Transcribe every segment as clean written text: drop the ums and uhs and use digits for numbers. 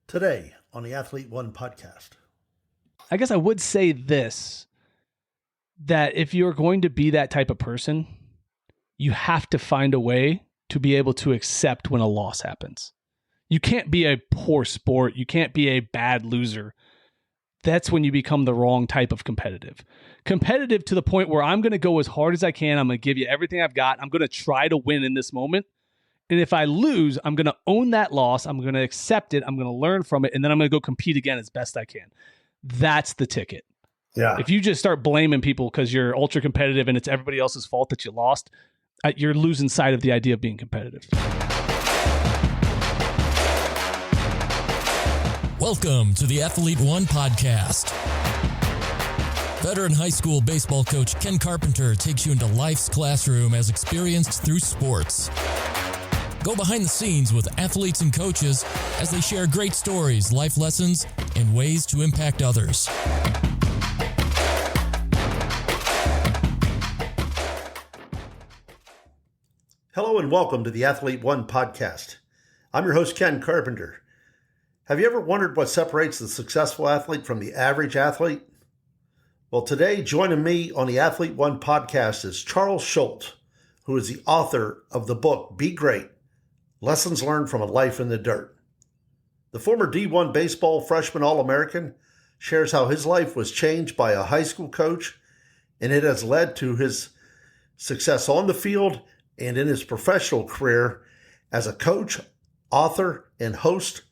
Today on the Athlete One podcast. I guess I would say this, that if you're going to be that type of person, you have to find a way to be able to accept when a loss happens. You can't be a poor sport. You can't be a bad loser. That's when you become the wrong type of competitive. Competitive to the point where I'm going to go as hard as I can. I'm going to give you everything I've got. I'm going to try to win in this moment. And if I lose, I'm going to own that loss. I'm going to accept it. I'm going to learn from it. And then I'm going to go compete again as best I can. That's the ticket. Yeah. If you just start blaming people because you're ultra competitive and it's everybody else's fault that you lost, you're losing sight of the idea of being competitive. Welcome to the Athlete One podcast. Veteran high school baseball coach Ken Carpenter takes you into life's classroom as experienced through sports. Go behind the scenes with athletes and coaches as they share great stories, life lessons, and ways to impact others. Hello and welcome to the Athlete One podcast. I'm your host, Ken Carpenter. Have you ever wondered what separates the successful athlete from the average athlete? Well, today, joining me on the Athlete One podcast is Charles Schultz, who is the author of the book, Be Great, Lessons Learned from a Life in the Dirt. The former D1 baseball freshman All-American shares how his life was changed by a high school coach, and it has led to his success on the field and in his professional career as a coach, author, and host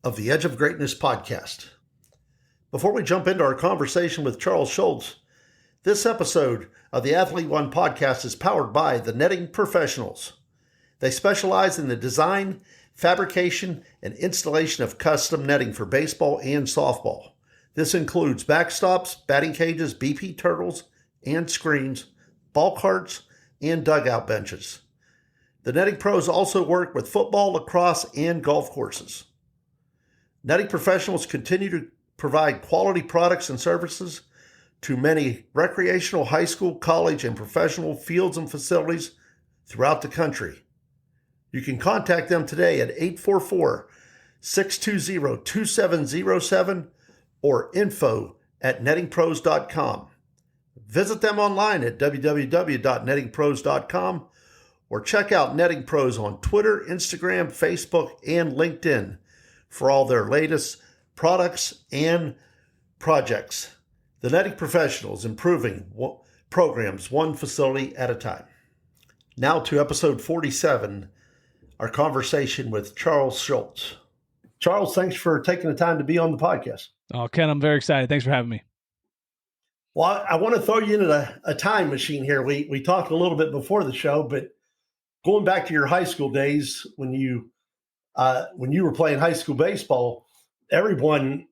of the Edge of Greatness podcast. Before we jump into our conversation with Charles Schultz, this episode of the Athlete One podcast is powered by the Netting Professionals. They specialize in the design, fabrication, and installation of custom netting for baseball and softball. This includes backstops, batting cages, BP turtles, and screens, ball carts, and dugout benches. The netting pros also work with football, lacrosse, and golf courses. Netting Professionals continue to provide quality products and services to many recreational, high school, college, and professional fields and facilities throughout the country. You can contact them today at 844-620-2707 or info@nettingpros.com. Visit them online at www.nettingpros.com or check out Netting Pros on Twitter, Instagram, Facebook, and LinkedIn for all their latest products and projects. The Netting Professionals, improving programs one facility at a time. Now to episode 47, our conversation with Charles Schultz. Charles, thanks for taking the time to be on the podcast. Oh, Ken, I'm very excited. Thanks for having me. Well, I want to throw you into a time machine here. We talked a little bit before the show, but going back to your high school days when you were playing high school baseball, everyone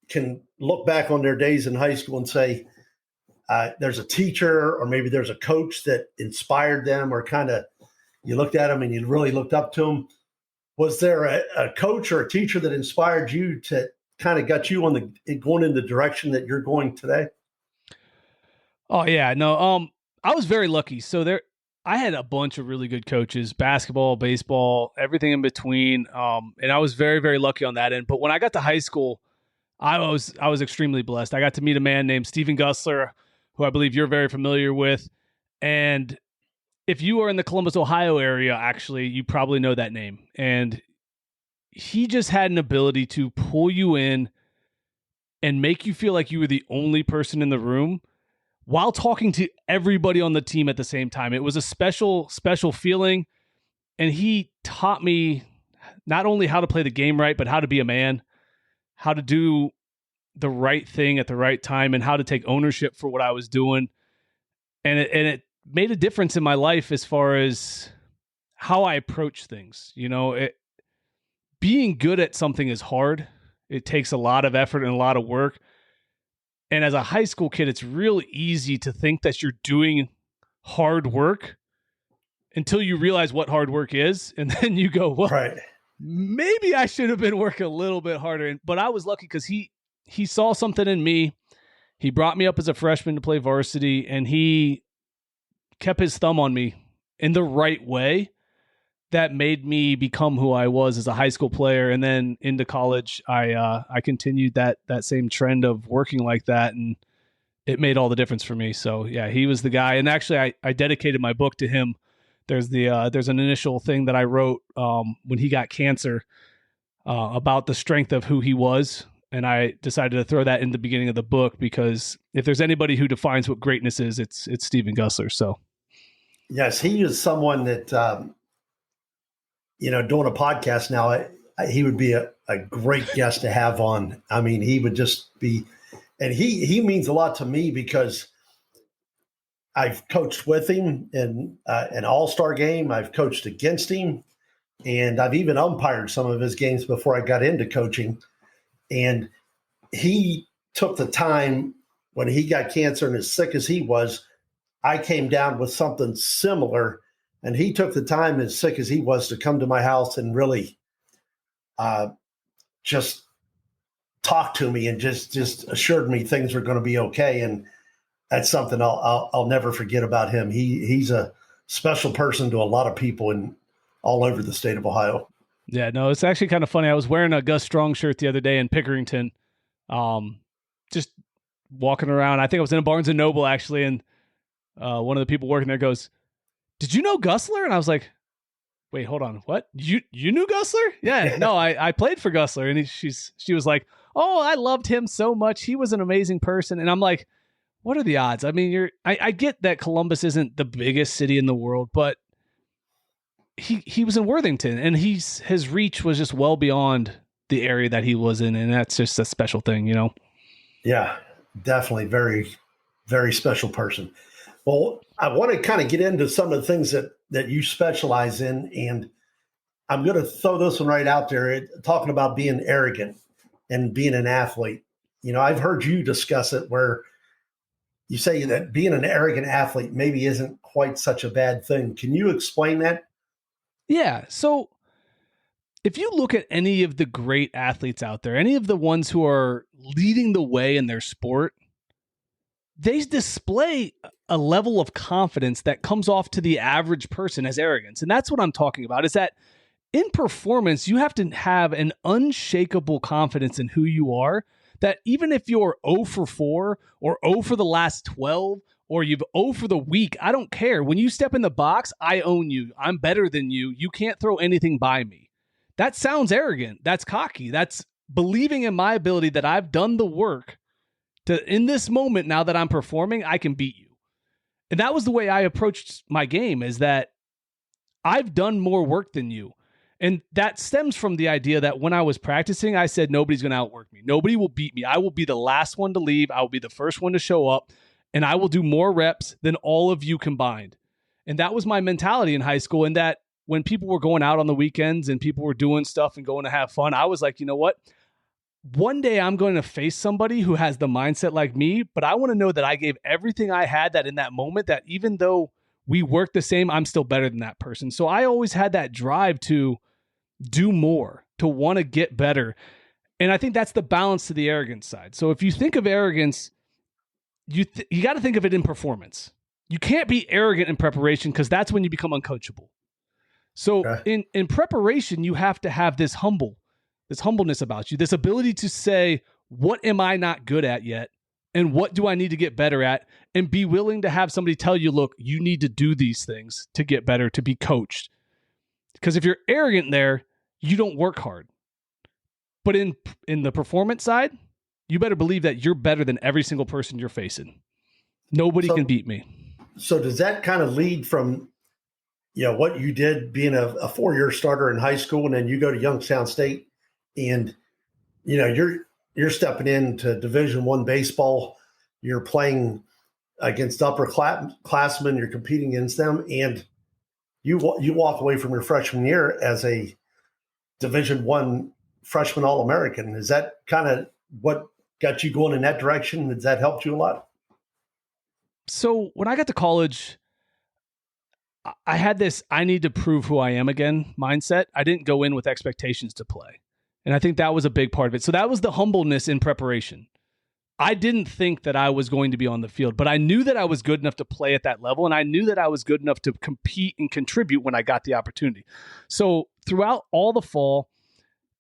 can look back on their days in high school and say there's a teacher or maybe there's a coach that inspired them, or kind of you looked at them and you really looked up to them. Was there a coach or a teacher that inspired you to kind of got you on going in the direction that you're going today? Oh yeah, no. I was very lucky. So I had a bunch of really good coaches, basketball, baseball, everything in between. And I was very, very lucky on that end. But when I got to high school, I was extremely blessed. I got to meet a man named Steven Gussler, who I believe you're very familiar with. And if you are in the Columbus, Ohio area, actually, you probably know that name. And he just had an ability to pull you in and make you feel like you were the only person in the room while talking to everybody on the team at the same time. It was a special, special feeling. And he taught me not only how to play the game right, but how to be a man, how to do the right thing at the right time, and how to take ownership for what I was doing. And it made a difference in my life as far as how I approach things. You know, being good at something is hard. It takes a lot of effort and a lot of work. And as a high school kid, it's real easy to think that you're doing hard work until you realize what hard work is. And then you go, well, right, maybe I should have been working a little bit harder. But I was lucky because he saw something in me. He brought me up as a freshman to play varsity, and he kept his thumb on me in the right way. that made me become who I was as a high school player. And then into college, I continued that same trend of working like that, and it made all the difference for me. So yeah, he was the guy. And actually I dedicated my book to him. There's an initial thing that I wrote when he got cancer about the strength of who he was. And I decided to throw that in the beginning of the book, because if there's anybody who defines what greatness is, it's Stephen Gussler. So yes, he is someone that, doing a podcast now, he would be a great guest to have on. I mean, he would just be, and he means a lot to me because I've coached with him in an all-star game. I've coached against him, and I've even umpired some of his games before I got into coaching. And he took the time when he got cancer, and as sick as he was, I came down with something similar, and he took the time, as sick as he was, to come to my house and really just talk to me and just assured me things were going to be okay. And that's something I'll never forget about him. He's a special person to a lot of people in all over the state of Ohio. Yeah, no, it's actually kind of funny. I was wearing a Gus Strong shirt the other day in Pickerington, just walking around. I think I was in a Barnes & Noble, actually, and one of the people working there goes, "Did you know Gussler?" And I was like, "Wait, hold on. What? You knew Gussler?" Yeah, no, I played for Gussler. And she was like, "Oh, I loved him so much. He was an amazing person." And I'm like, what are the odds? I mean, I get that Columbus isn't the biggest city in the world, but he was in Worthington, and his reach was just well beyond the area that he was in, and that's just a special thing, Yeah, definitely very, very special person. Well, I want to kind of get into some of the things that you specialize in, and I'm going to throw this one right out there, talking about being arrogant and being an athlete. I've heard you discuss it where you say that being an arrogant athlete maybe isn't quite such a bad thing. Can you explain that? Yeah. So if you look at any of the great athletes out there, any of the ones who are leading the way in their sport, they display a level of confidence that comes off to the average person as arrogance. And that's what I'm talking about, is that in performance, you have to have an unshakable confidence in who you are, that even if you're 0 for 4 or 0 for the last 12, or you've 0 for the week, I don't care. When you step in the box, I own you. I'm better than you. You can't throw anything by me. That sounds arrogant. That's cocky. That's believing in my ability that I've done the work to, in this moment, now that I'm performing, I can beat you. And that was the way I approached my game, is that I've done more work than you. And that stems from the idea that when I was practicing, I said, nobody's going to outwork me. Nobody will beat me. I will be the last one to leave. I will be the first one to show up. And I will do more reps than all of you combined. And that was my mentality in high school. And that when people were going out on the weekends and people were doing stuff and going to have fun, I was like, you know what? One day I'm going to face somebody who has the mindset like me, but I want to know that I gave everything I had, that in that moment, that even though we work the same, I'm still better than that person. So I always had that drive to do more, to want to get better. And I think that's the balance to the arrogance side. So if you think of arrogance, you got to think of it in performance. You can't be arrogant in preparation, because that's when you become uncoachable. So in preparation, you have to have this humbleness about you, this ability to say, what am I not good at yet? And what do I need to get better at? And be willing to have somebody tell you, look, you need to do these things to get better, to be coached. Because if you're arrogant there, you don't work hard. But in the performance side, you better believe that you're better than every single person you're facing. Nobody can beat me. So does that kind of lead from, what you did being a 4-year starter in high school, and then you go to Youngstown State, and, you're stepping into Division I baseball, you're playing against upperclassmen, you're competing against them, and you walk away from your freshman year as a Division I freshman All-American. Is that kind of what got you going in that direction? Has that helped you a lot? So when I got to college, I had this I need to prove who I am again mindset. I didn't go in with expectations to play. And I think that was a big part of it. So that was the humbleness in preparation. I didn't think that I was going to be on the field, but I knew that I was good enough to play at that level, and I knew that I was good enough to compete and contribute when I got the opportunity. So throughout all the fall,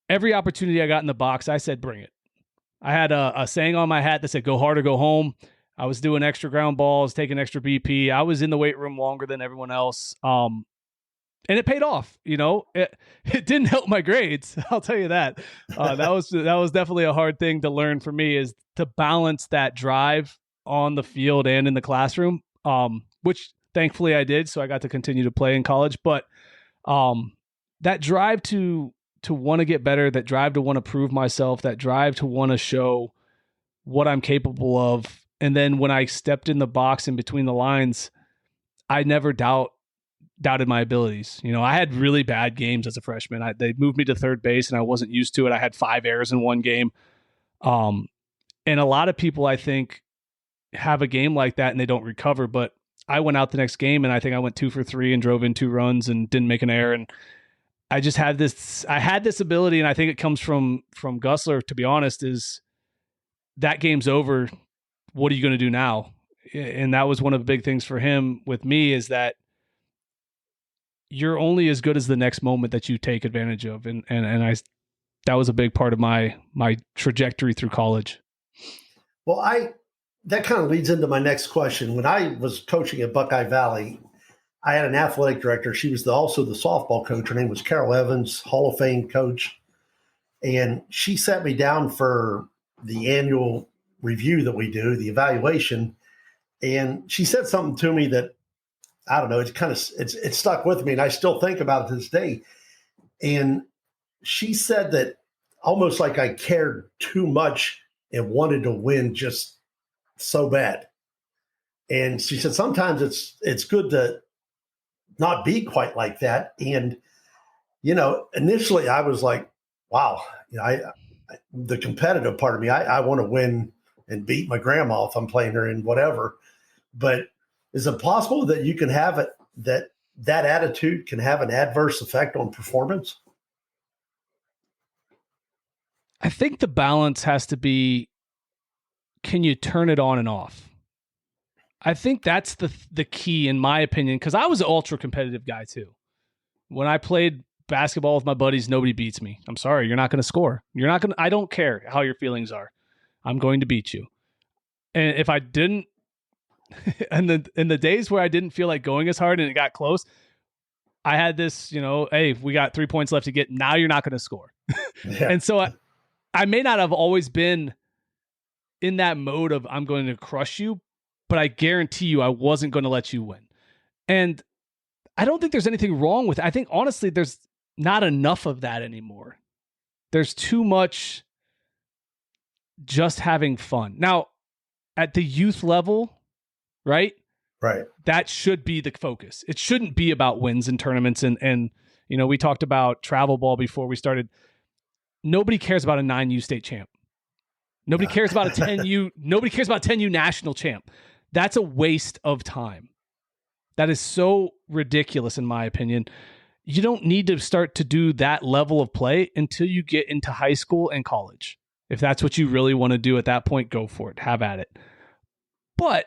every opportunity I got in the box, I said, bring it. I had a saying on my hat that said, go hard or go home. I was doing extra ground balls, taking extra BP. I was in the weight room longer than everyone else. And it paid off. It didn't help my grades. I'll tell you that. That was definitely a hard thing to learn for me, is to balance that drive on the field and in the classroom, which thankfully I did. So I got to continue to play in college. But that drive to want to get better, that drive to want to prove myself, that drive to want to show what I'm capable of. And then when I stepped in the box in between the lines, I never doubted my abilities. I had really bad games as a freshman. They moved me to third base and I wasn't used to it. I had 5 errors in one game. And a lot of people, I think, have a game like that and they don't recover. But I went out the next game and I think I went 2 for 3 and drove in 2 runs and didn't make an error. And I just had this ability, and I think it comes from Gussler, to be honest, is that game's over. What are you going to do now? And that was one of the big things for him with me, is that you're only as good as the next moment that you take advantage of. And that was a big part of my trajectory through college. Well, that kind of leads into my next question. When I was coaching at Buckeye Valley, I had an athletic director. She was also the softball coach. Her name was Carol Evans, Hall of Fame coach. And she sat me down for the annual review that we do, the evaluation. And she said something to me that, I don't know, it stuck with me. And I still think about it to this day. And she said that almost like I cared too much and wanted to win just so bad. And she said, sometimes it's good to not be quite like that. And, initially I was like, wow, the competitive part of me, I want to win and beat my grandma if I'm playing her in whatever. But is it possible that you can have it, that attitude can have an adverse effect on performance? I think the balance has to be, can you turn it on and off? I think that's the key, in my opinion, because I was an ultra competitive guy too. When I played basketball with my buddies, nobody beats me. I'm sorry, you're not going to score. I don't care how your feelings are. I'm going to beat you. And if I didn't, and in the days where I didn't feel like going as hard and it got close, I had this, hey, we got 3 points left to get. Now you're not going to score. Yeah. And so I may not have always been in that mode of I'm going to crush you, but I guarantee you I wasn't going to let you win. And I don't think there's anything wrong with it. I think, honestly, there's not enough of that anymore. There's too much just having fun. Now, at the youth level, right? Right. That should be the focus. It shouldn't be about wins and tournaments. And we talked about travel ball before we started. Nobody cares about a 9U state champ. Nobody cares about a 10U. Nobody cares about a 10U national champ. That's a waste of time. That is so ridiculous, in my opinion. You don't need to start to do that level of play until you get into high school and college. If that's what you really want to do at that point, go for it. Have at it. But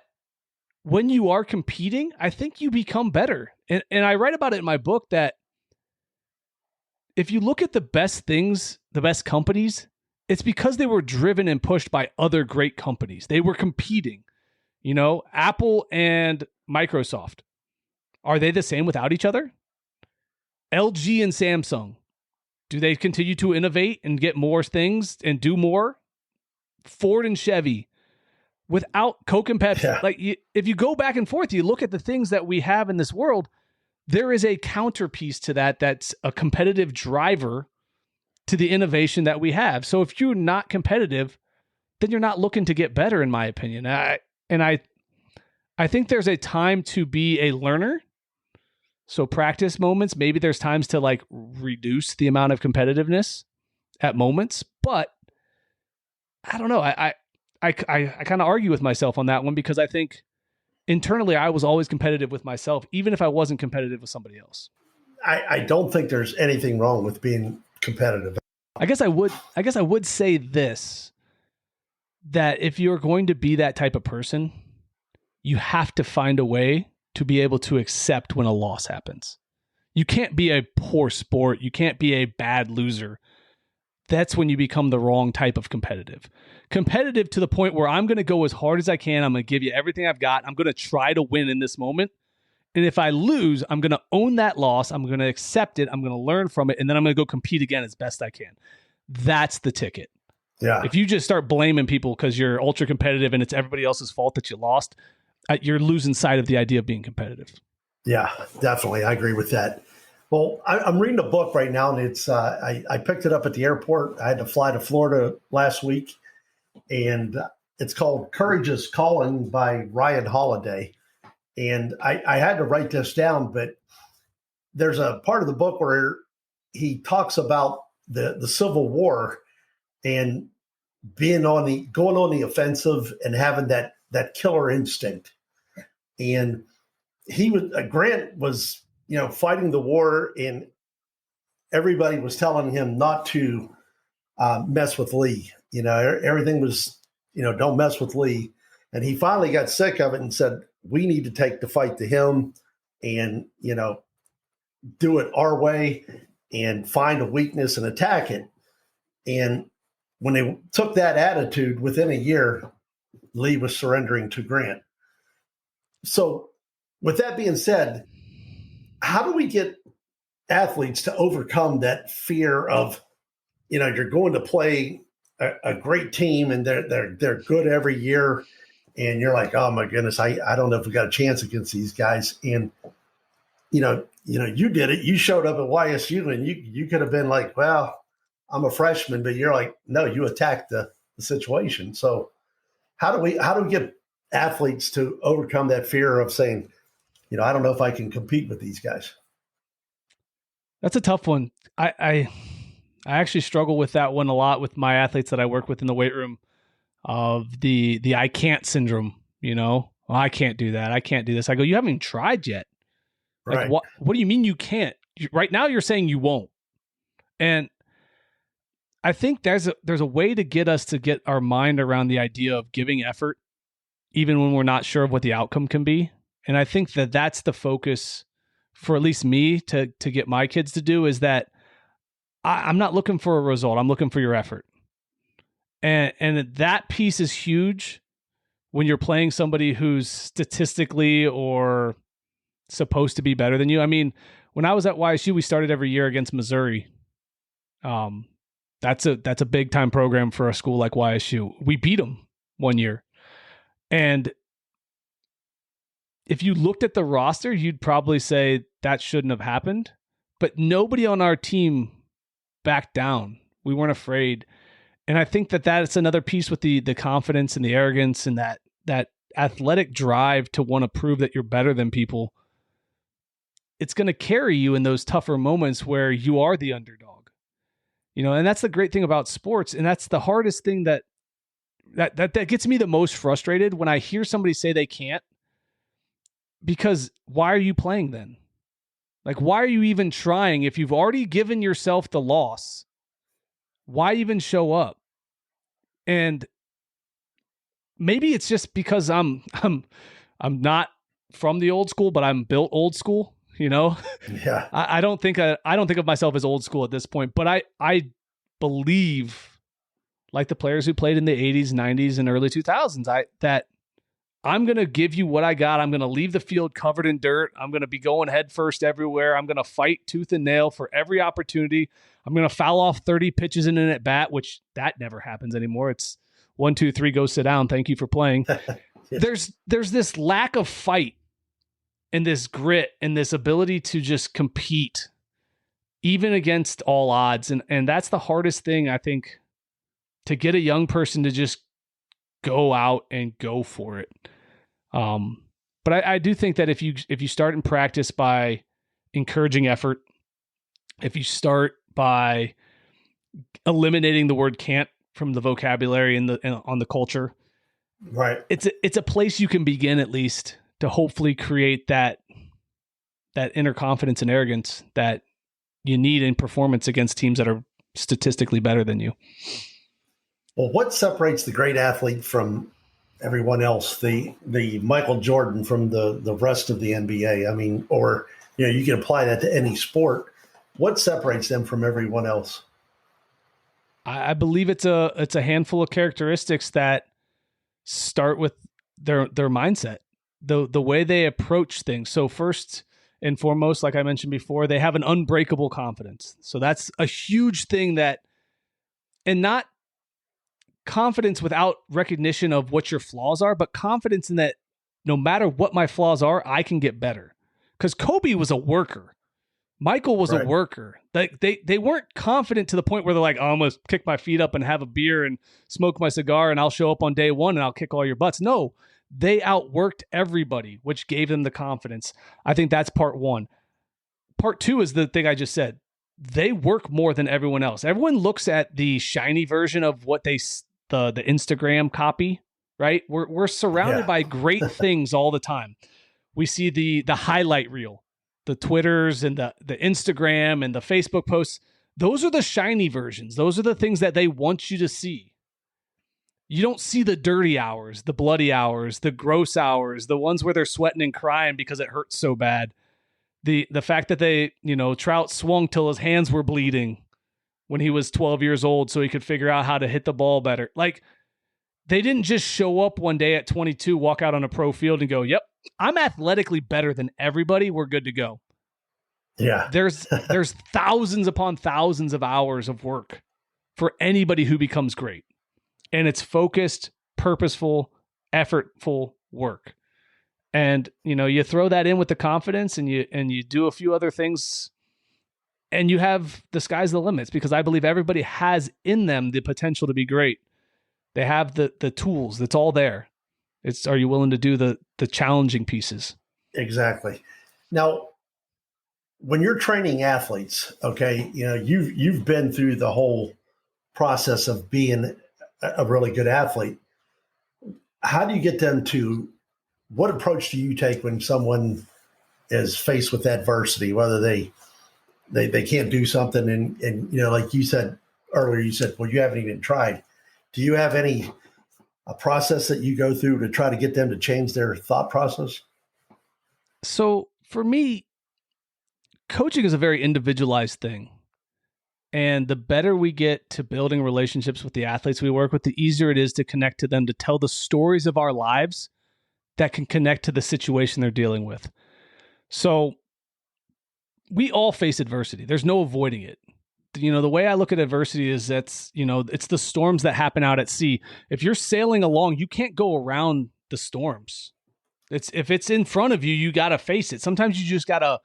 when you are competing, I think you become better. And I write about it in my book that if you look at the best things, the best companies, it's because they were driven and pushed by other great companies. They were competing. Apple and Microsoft, are they the same without each other? LG and Samsung, do they continue to innovate and get more things and do more? Ford and Chevy, without Coke and Pepsi. Yeah. If you go back and forth, you look at the things that we have in this world, there is a counterpiece to that that's a competitive driver to the innovation that we have. So if you're not competitive, then you're not looking to get better, in my opinion. I think there's a time to be a learner. So practice moments, maybe there's times to reduce the amount of competitiveness at moments, but I don't know. I kind of argue with myself on that one, because I think internally I was always competitive with myself, even if I wasn't competitive with somebody else. I don't think there's anything wrong with being competitive. I guess I would say this. that if you're going to be that type of person, you have to find a way to be able to accept when a loss happens. You can't be a poor sport. You can't be a bad loser. That's when you become the wrong type of competitive. Competitive to the point where I'm going to go as hard as I can. I'm going to give you everything I've got. I'm going to try to win in this moment. And if I lose, I'm going to own that loss. I'm going to accept it. I'm going to learn from it. And then I'm going to go compete again as best I can. That's the ticket. Yeah. If you just start blaming people because you're ultra competitive and it's everybody else's fault that you lost, you're losing sight of the idea of being competitive. Yeah, definitely. I agree with that. Well, I'm reading a book right now, and it's I picked it up at the airport. I had to fly to Florida last week, and it's called Courage is Calling by Ryan Holiday. And I had to write this down, but there's a part of the book where he talks about the Civil War and going on the offensive and having that killer instinct. And Grant was, fighting the war, and everybody was telling him not to mess with Lee. Everything was, don't mess with Lee. And he finally got sick of it and said, we need to take the fight to him and, do it our way and find a weakness and attack it. And when they took that attitude, within a year, Lee was surrendering to Grant. So with that being said, how do we get athletes to overcome that fear of, you're going to play a great team and they're good every year, and you're like, oh my goodness, I don't know if we got a chance against these guys. And you did it. You showed up at YSU, and you could have been like, well, I'm a freshman, but you're like, no, you attacked the situation. So how do we get athletes to overcome that fear of saying, I don't know if I can compete with these guys? That's a tough one. I actually struggle with that one a lot with my athletes that I work with in the weight room, of the I can't syndrome. Well, I can't do that. I can't do this. I go, you haven't even tried yet. Like, right. What do you mean you can't? Right now you're saying you won't. And I think there's a way to get us to get our mind around the idea of giving effort, even when we're not sure of what the outcome can be. And I think that that's the focus for at least me to get my kids to do, is that I'm not looking for a result. I'm looking for your effort. And that piece is huge when you're playing somebody who's statistically or supposed to be better than you. I mean, when I was at YSU, we started every year against Missouri. That's a big time program for a school like YSU. We beat them one year. And if you looked at the roster, you'd probably say that shouldn't have happened, but nobody on our team backed down. We weren't afraid. And I think that that's another piece with the confidence and the arrogance and that athletic drive to want to prove that you're better than people. It's going to carry you in those tougher moments where you are the underdog, and that's the great thing about sports. And that's the hardest thing that gets me the most frustrated when I hear somebody say they can't, because why are you playing then? Like, why are you even trying? If you've already given yourself the loss, why even show up? And maybe it's just because I'm not from the old school, but I'm built old school, Yeah. I don't think of myself as old school at this point, but I believe, like the players who played in the 80s, 90s, and early 2000s, that I'm going to give you what I got. I'm going to leave the field covered in dirt. I'm going to be going head first everywhere. I'm going to fight tooth and nail for every opportunity. I'm going to foul off 30 pitches in an at bat, which that never happens anymore. It's 1, 2, 3, go sit down. Thank you for playing. There's this lack of fight and this grit and this ability to just compete even against all odds. And that's the hardest thing, I think, to get a young person to just go out and go for it. But I do think that if you start in practice by encouraging effort, if you start by eliminating the word can't from the vocabulary and on the culture, right, it's a place you can begin, at least, to hopefully create that inner confidence and arrogance that you need in performance against teams that are statistically better than you. Well, what separates the great athlete from everyone else? The Michael Jordan from the rest of the NBA. I mean, or you can apply that to any sport. What separates them from everyone else? I believe it's a handful of characteristics that start with their mindset, the way they approach things. So first and foremost, like I mentioned before, they have an unbreakable confidence. So that's a huge thing, and not confidence without recognition of what your flaws are, but confidence in that no matter what my flaws are, I can get better. Because Kobe was a worker. Michael was a worker. They weren't confident to the point where they're like, oh, I'm going to kick my feet up and have a beer and smoke my cigar and I'll show up on day one and I'll kick all your butts. No, they outworked everybody, which gave them the confidence. I think that's part one. Part two is the thing I just said. They work more than everyone else. Everyone looks at the shiny version of what the Instagram copy, right? We're surrounded by great things all the time. We see the highlight reel, the Twitters and the Instagram and the Facebook posts. Those are the shiny versions. Those are the things that they want you to see. You don't see the dirty hours, the bloody hours, the gross hours, the ones where they're sweating and crying because it hurts so bad. The fact that Trout swung till his hands were bleeding when he was 12 years old so he could figure out how to hit the ball better. Like, they didn't just show up one day at 22, walk out on a pro field and go, yep, I'm athletically better than everybody. We're good to go. Yeah. There's thousands upon thousands of hours of work for anybody who becomes great. And it's focused, purposeful, effortful work. And, you throw that in with the confidence and you do a few other things and you have the sky's the limits, because I believe everybody has in them the potential to be great. They have the tools. It's all there. Are you willing to do the challenging pieces? Exactly. Now, when you're training athletes, okay, you've been through the whole process of being a really good athlete. How do you get them what approach do you take when someone is faced with adversity, whether they can't do something and like you said earlier, well, you haven't even tried. Do you have a process that you go through to try to get them to change their thought process? So for me, coaching is a very individualized thing. And the better we get to building relationships with the athletes we work with, the easier it is to connect to them, to tell the stories of our lives that can connect to the situation they're dealing with. So we all face adversity. There's no avoiding it. The way I look at adversity is it's the storms that happen out at sea. If you're sailing along, you can't go around the storms. If it's in front of you, you got to face it. Sometimes you just got to,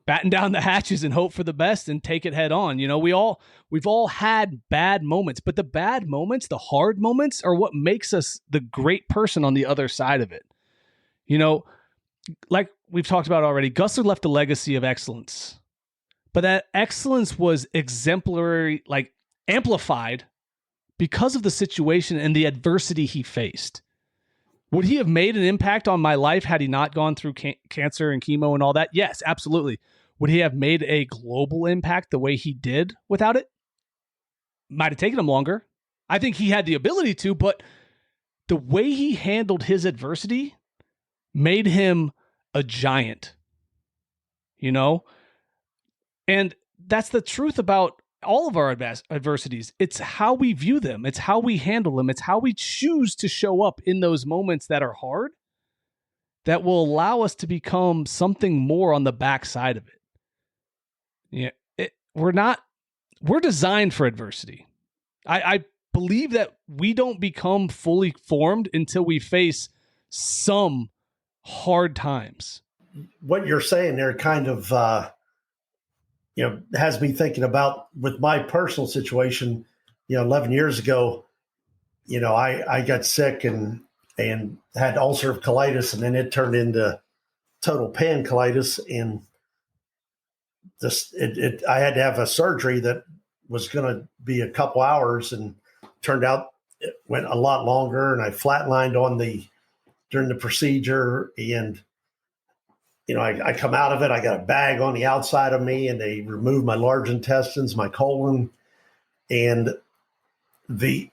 batten down the hatches and hope for the best and take it head on. We've all had bad moments, but the bad moments, the hard moments, are what makes us the great person on the other side of it. Like we've talked about already, Gusler left a legacy of excellence, but that excellence was exemplary, like amplified because of the situation and the adversity he faced. Would he have made an impact on my life had he not gone through cancer and chemo and all that? Yes, absolutely. Would he have made a global impact the way he did without it? Might have taken him longer. I think he had the ability to, but the way he handled his adversity made him a giant, And that's the truth about all of our adversities. It's how we view them. It's how we handle them. It's how we choose to show up in those moments that are hard that will allow us to become something more on the backside of it. We're designed for adversity. I believe that we don't become fully formed until we face some hard times. What you're saying there kind of, has me thinking about with my personal situation, 11 years ago, I got sick and had ulcerative colitis, and then it turned into total pancolitis. And I had to have a surgery that was going to be a couple hours, and turned out it went a lot longer. And I flatlined during the procedure, and I come out of it. I got a bag on the outside of me, and they removed my large intestines, my colon, and the,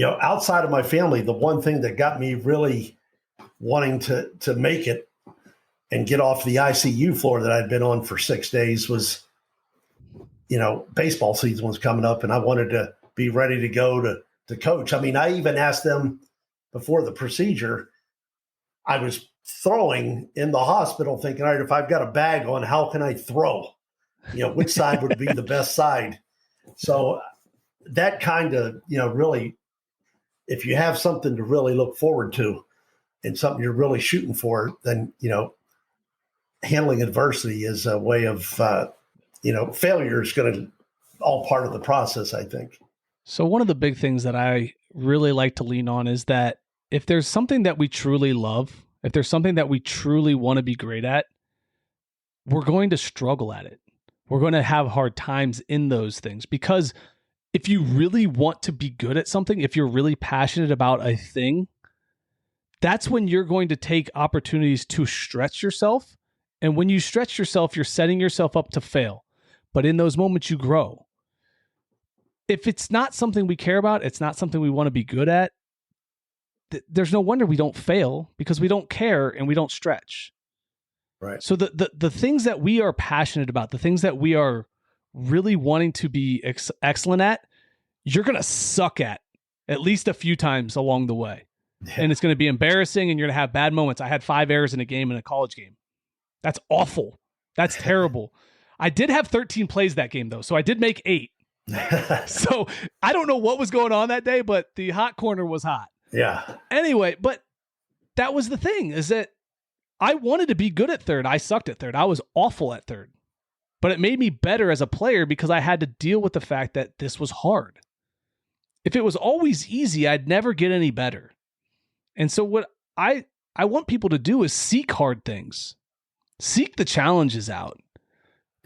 outside of my family, the one thing that got me really wanting to make it and get off the ICU floor that I'd been on for 6 days was, baseball season was coming up and I wanted to be ready to go to coach. I mean, I even asked them before the procedure, I was throwing in the hospital thinking, all right, if I've got a bag on, how can I throw? Which side would be the best side? So that kind of, really, if you have something to really look forward to and something you're really shooting for, then, handling adversity is a way of, failure is going to all part of the process, I think. So one of the big things that I really like to lean on is that if there's something that we truly love, if there's something that we truly want to be great at, we're going to struggle at it. We're going to have hard times in those things, because if you really want to be good at something, if you're really passionate about a thing, that's when you're going to take opportunities to stretch yourself. And when you stretch yourself, you're setting yourself up to fail. But in those moments, you grow. If it's not something we care about, it's not something we want to be good at, there's no wonder we don't fail, because we don't care and we don't stretch. Right. So the things that we are passionate about, the things that we are really wanting to be excellent at, you're going to suck at least a few times along the way. Yeah. And it's going to be embarrassing and you're going to have bad moments. I had 5 errors in a game, in a college game. That's awful. That's terrible. I did have 13 plays that game though. So I did make 8. So I don't know what was going on that day, but the hot corner was hot. Yeah. Anyway, but that was the thing, is that I wanted to be good at third. I sucked at third. I was awful at third. But it made me better as a player because I had to deal with the fact that this was hard. If it was always easy, I'd never get any better. And so what I want people to do is seek hard things. Seek the challenges out.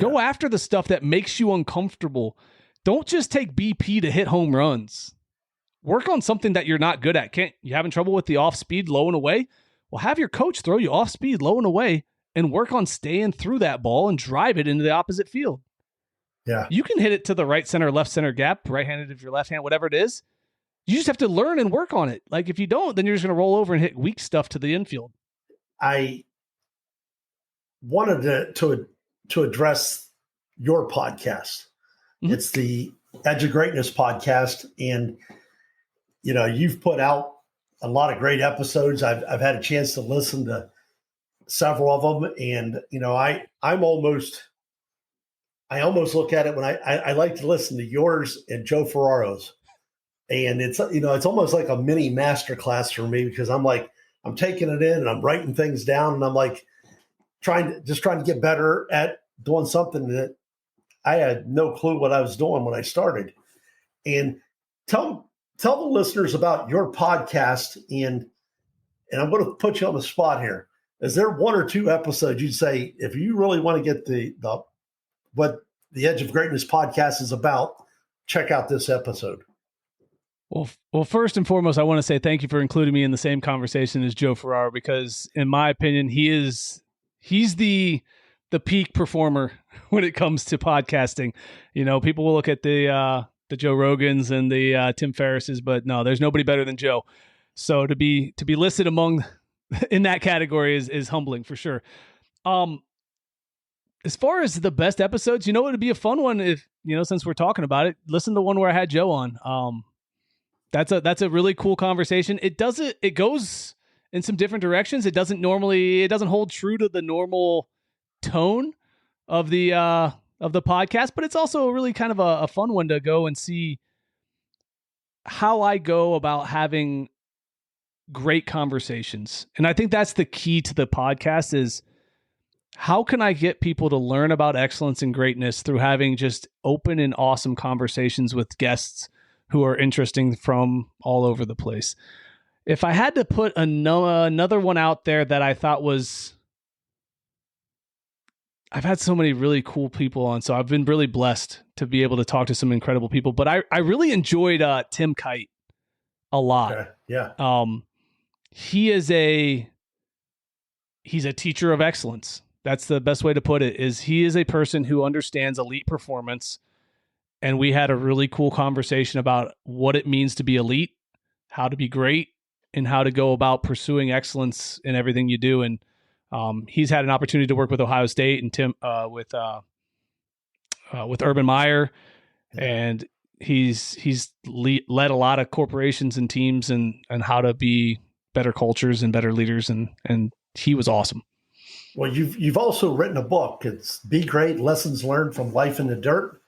Go after the stuff that makes you uncomfortable. Don't just take BP to hit home runs. Work on something that you're not good at. You having trouble with the off speed, low and away? Well, have your coach throw you off speed, low and away, and work on staying through that ball and drive it into the opposite field. Yeah. You can hit it to the right center, left center gap, right-handed if you're left hand, whatever it is. You just have to learn and work on it. Like if you don't, then you're just going to roll over and hit weak stuff to the infield. I wanted to address your podcast. Mm-hmm. It's the Edge of Greatness podcast. And, you've put out a lot of great episodes. I've had a chance to listen to several of them. And, I almost look at it when I like to listen to yours and Joe Ferraro's. And it's almost like a mini masterclass for me, because I'm taking it in and I'm writing things down and I'm like trying to get better at doing something that I had no clue what I was doing when I started. And tell the listeners about your podcast. And I'm going to put you on the spot here. Is there 1 or 2 episodes you'd say, if you really want to get what the Edge of Greatness podcast is about, check out this episode? Well, first and foremost, I want to say thank you for including me in the same conversation as Joe Ferraro, because in my opinion, he's the peak performer when it comes to podcasting. People will look at the Joe Rogans and the Tim Ferrisses, but no, there's nobody better than Joe. So to be listed among in that category is humbling for sure. As far as the best episodes, it would be a fun one if, since we're talking about it, listen to one where I had Joe on. That's a really cool conversation. It goes in some different directions. It doesn't hold true to the normal tone of the podcast, but it's also really kind of a fun one to go and see how I go about having great conversations. And I think that's the key to the podcast is, how can I get people to learn about excellence and greatness through having just open and awesome conversations with guests who are interesting from all over the place? If I had to put another one out there that I thought was, I've had so many really cool people on, so I've been really blessed to be able to talk to some incredible people, but I really enjoyed Tim Kite a lot. Okay. Yeah. He's a teacher of excellence. That's the best way to put it, is he is a person who understands elite performance and we had a really cool conversation about what it means to be elite, how to be great, and how to go about pursuing excellence in everything you do. And he's had an opportunity to work with Ohio State and Tim with Urban Meyer, and he's led a lot of corporations and teams and how to be better cultures and better leaders, and he was awesome. Well, you've also written a book. It's Be Great: Lessons Learned from Life in the Dirt.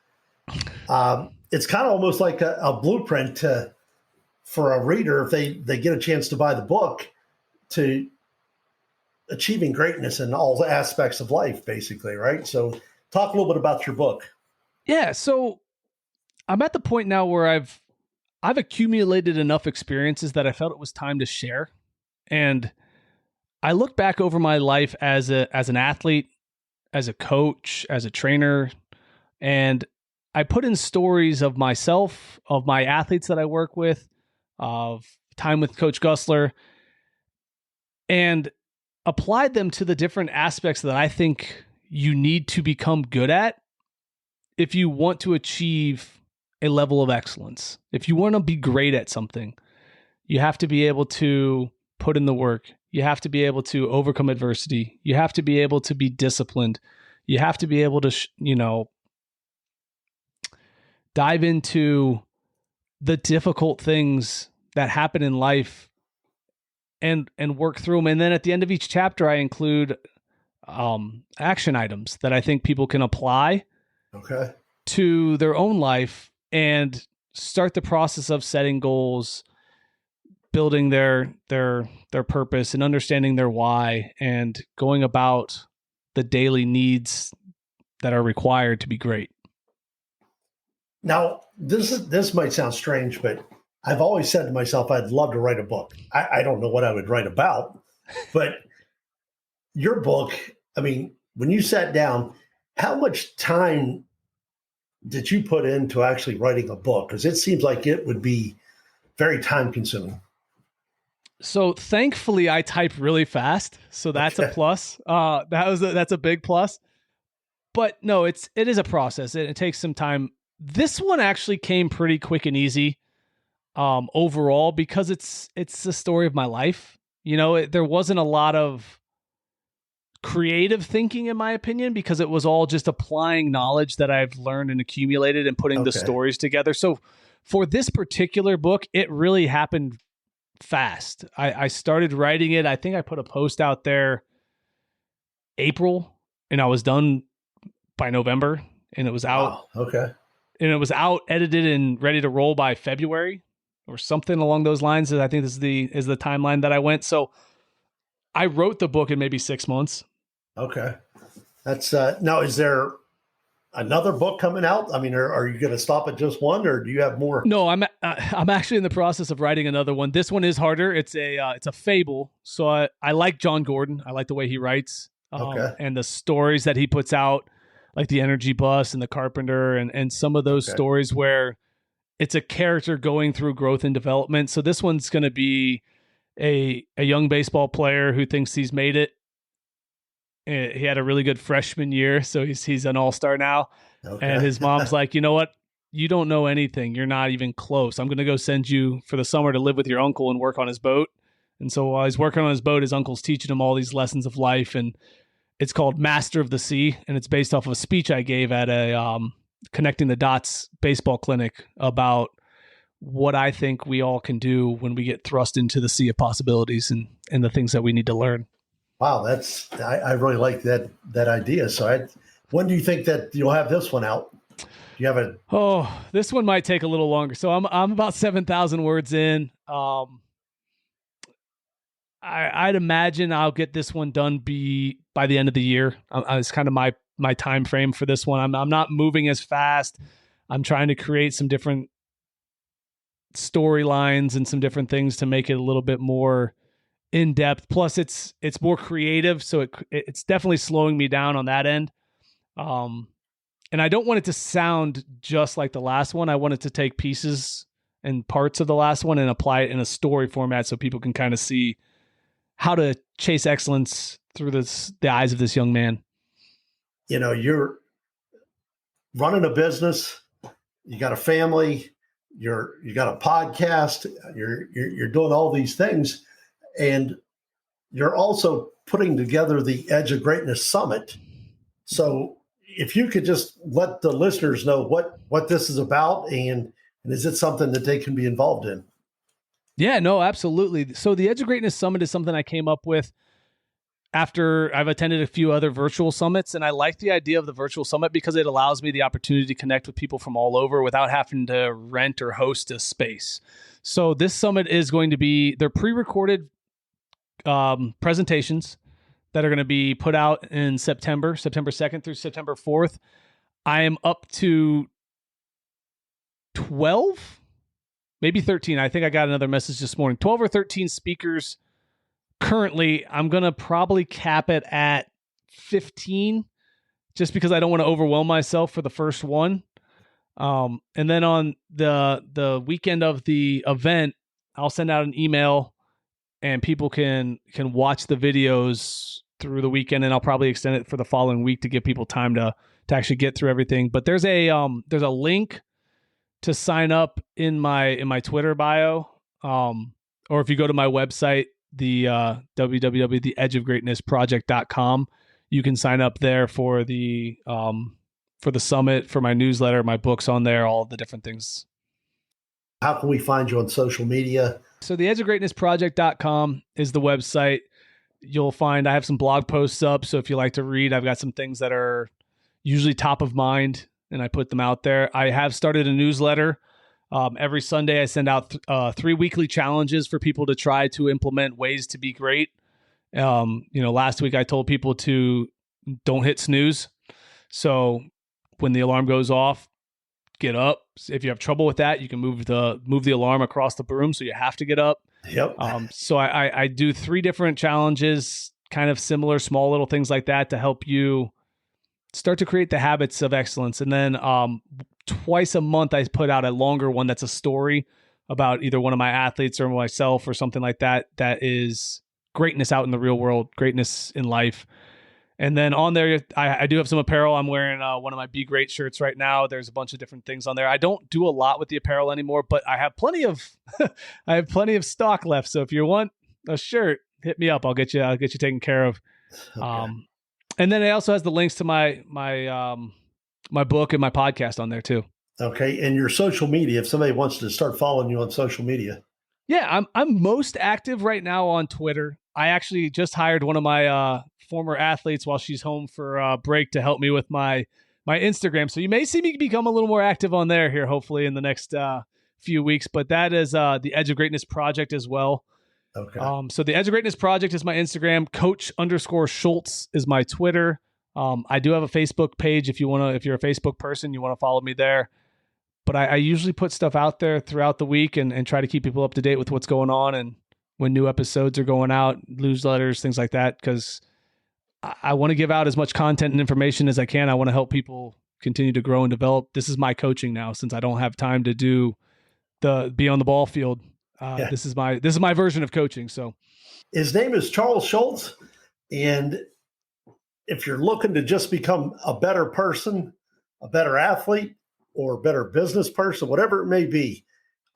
It's kind of almost like a blueprint for a reader, if they get a chance to buy the book, to achieving greatness in all aspects of life, basically, right? So talk a little bit about your book. Yeah, so I'm at the point now where I've accumulated enough experiences that I felt it was time to share. And I look back over my life as an athlete, as a coach, as a trainer, and I put in stories of myself, of my athletes that I work with, of time with Coach Gussler, and applied them to the different aspects that I think you need to become good at if you want to achieve a level of excellence. If you want to be great at something, you have to be able to put in the work. You have to be able to overcome adversity. You have to be able to be disciplined. You have to be able to, dive into the difficult things that happen in life and work through them. And then at the end of each chapter, I include action items that I think people can apply to their own life and start the process of setting goals, building their purpose and understanding their why, and going about the daily needs that are required to be great. Now, this might sound strange, but I've always said to myself, I'd love to write a book. I don't know what I would write about, but your book, I mean, when you sat down, how much time did you put into actually writing a book? Because it seems like it would be very time consuming. So thankfully I type really fast. So that's a plus. That's a big plus, but no, it is a process. It takes some time. This one actually came pretty quick and easy overall, because it's the story of my life. There wasn't a lot of creative thinking, in my opinion, because it was all just applying knowledge that I've learned and accumulated and putting the stories together. So for this particular book, it really happened fast. I started writing it. I think I put a post out there April, and I was done by November, and it was out. Wow. Okay. And it was out, edited, and ready to roll by February or something along those lines. I think this is the timeline that I went. So I wrote the book in maybe 6 months. Okay. That's now, is there another book coming out? I mean, are you going to stop at just one, or do you have more? No, I'm actually in the process of writing another one. This one is harder. It's a fable. So I like John Gordon. I like the way he writes, and the stories that he puts out, like the Energy Bus and the Carpenter, and some of those stories where it's a character going through growth and development. So this one's going to be a young baseball player who thinks he's made it. He had a really good freshman year, so he's an all-star now. And his mom's like, you know what? You don't know anything. You're not even close. I'm going to go send you for the summer to live with your uncle and work on his boat. And so while he's working on his boat, his uncle's teaching him all these lessons of life. And it's called Master of the Sea, and it's based off of a speech I gave at a Connecting the Dots baseball clinic about what I think we all can do when we get thrust into the sea of possibilities and the things that we need to learn. Wow, I really like that idea. So when do you think that you'll have this one out? Do you have this one might take a little longer. So I'm about 7,000 words in. I'd imagine I'll get this one done by the end of the year. It's kind of my time frame for this one. I'm not moving as fast. I'm trying to create some different storylines and some different things to make it a little bit more in depth. Plus, it's more creative, so it's definitely slowing me down on that end. And I don't want it to sound just like the last one. I want it to take pieces and parts of the last one and apply it in a story format so people can kind of see how to chase excellence through the eyes of this young man. You're running a business, you got a family, you got a podcast, you're doing all these things, and you're also putting together the Edge of Greatness Summit. So if you could just let the listeners know what this is about, and is it something that they can be involved in? Yeah, no, absolutely. So the Edge of Greatness Summit is something I came up with after I've attended a few other virtual summits, and I like the idea of the virtual summit because it allows me the opportunity to connect with people from all over without having to rent or host a space. So this summit is going to be, they're pre-recorded presentations that are going to be put out in September 2nd through September 4th. I am up to 12, maybe 13. I think I got another message this morning. 12 or 13 speakers. Currently, I'm going to probably cap it at 15 just because I don't want to overwhelm myself for the first one. And then on the weekend of the event, I'll send out an email and people can watch the videos through the weekend, and I'll probably extend it for the following week to give people time to actually get through everything. But there's a link to sign up in my Twitter bio. Or if you go to my website, the www.theedgeofgreatnessproject.com, you can sign up there for the summit, for my newsletter, my books on there, all the different things. How can we find you on social media? So the edgeofgreatnessproject.com is the website. You'll find I have some blog posts up. So if you like to read, I've got some things that are usually top of mind and I put them out there. I have started a newsletter. Every Sunday I send out 3 weekly challenges for people to try to implement ways to be great. Last week I told people to don't hit snooze. So when the alarm goes off, get up. If you have trouble with that, you can move the alarm across the room, so you have to get up. Yep. So I do 3 different challenges, kind of similar, small little things like that to help you start to create the habits of excellence. And then twice a month, I put out a longer one that's a story about either one of my athletes or myself or something like that. That is greatness out in the real world, greatness in life. And then on there, I do have some apparel. I'm wearing one of my Be Great shirts right now. There's a bunch of different things on there. I don't do a lot with the apparel anymore, but I have plenty of stock left. So if you want a shirt, hit me up. I'll get you taken care of. Okay. And then it also has the links to my book and my podcast on there too. Okay. And your social media, if somebody wants to start following you on social media. Yeah, I'm most active right now on Twitter. I actually just hired one of my former athletes while she's home for a break to help me with my Instagram. So you may see me become a little more active on there here, hopefully in the next few weeks. But that is the Edge of Greatness Project as well. Okay. So the Edge of Greatness Project is my Instagram. Coach_Schultz is my Twitter. I do have a Facebook page if you're a Facebook person, you want to follow me there. But I usually put stuff out there throughout the week and try to keep people up to date with what's going on and when new episodes are going out, newsletters, things like that, because I want to give out as much content and information as I can. I want to help people continue to grow and develop. This is my coaching now, since I don't have time to be on the ball field. This is my version of coaching. So his name is Charles Schultz. And if you're looking to just become a better person, a better athlete, or a better business person, whatever it may be,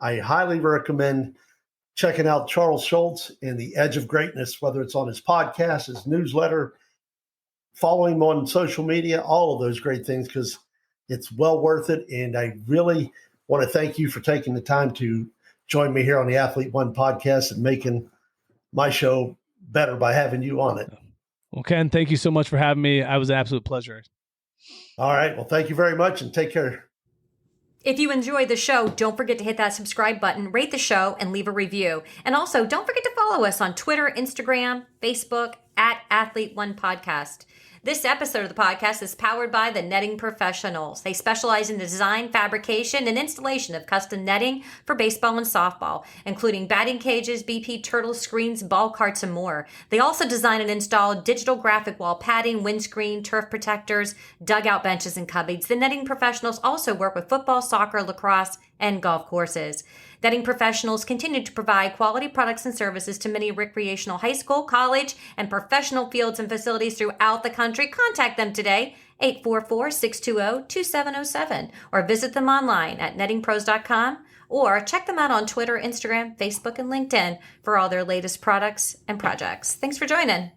I highly recommend checking out Charles Schultz and the Edge of Greatness, whether it's on his podcast, his newsletter, following him on social media, all of those great things, because it's well worth it. And I really want to thank you for taking the time to join me here on the Athlete One podcast and making my show better by having you on it. Well, Ken, thank you so much for having me. It was an absolute pleasure. All right. Well, thank you very much and take care. If you enjoyed the show, don't forget to hit that subscribe button, rate the show, and leave a review. And also, don't forget to follow us on Twitter, Instagram, Facebook, @Athlete One Podcast. This episode of the podcast is powered by the Netting Professionals. They specialize in the design, fabrication, and installation of custom netting for baseball and softball, including batting cages, BP turtle screens, ball carts, and more. They also design and install digital graphic wall padding, windscreen, turf protectors, dugout benches, and cubbies. The Netting Professionals also work with football, soccer, lacrosse, and golf courses. Netting Professionals continue to provide quality products and services to many recreational high school, college, and professional fields and facilities throughout the country. Contact them today, 844-620-2707, or visit them online at nettingpros.com, or check them out on Twitter, Instagram, Facebook, and LinkedIn for all their latest products and projects. Thanks for joining.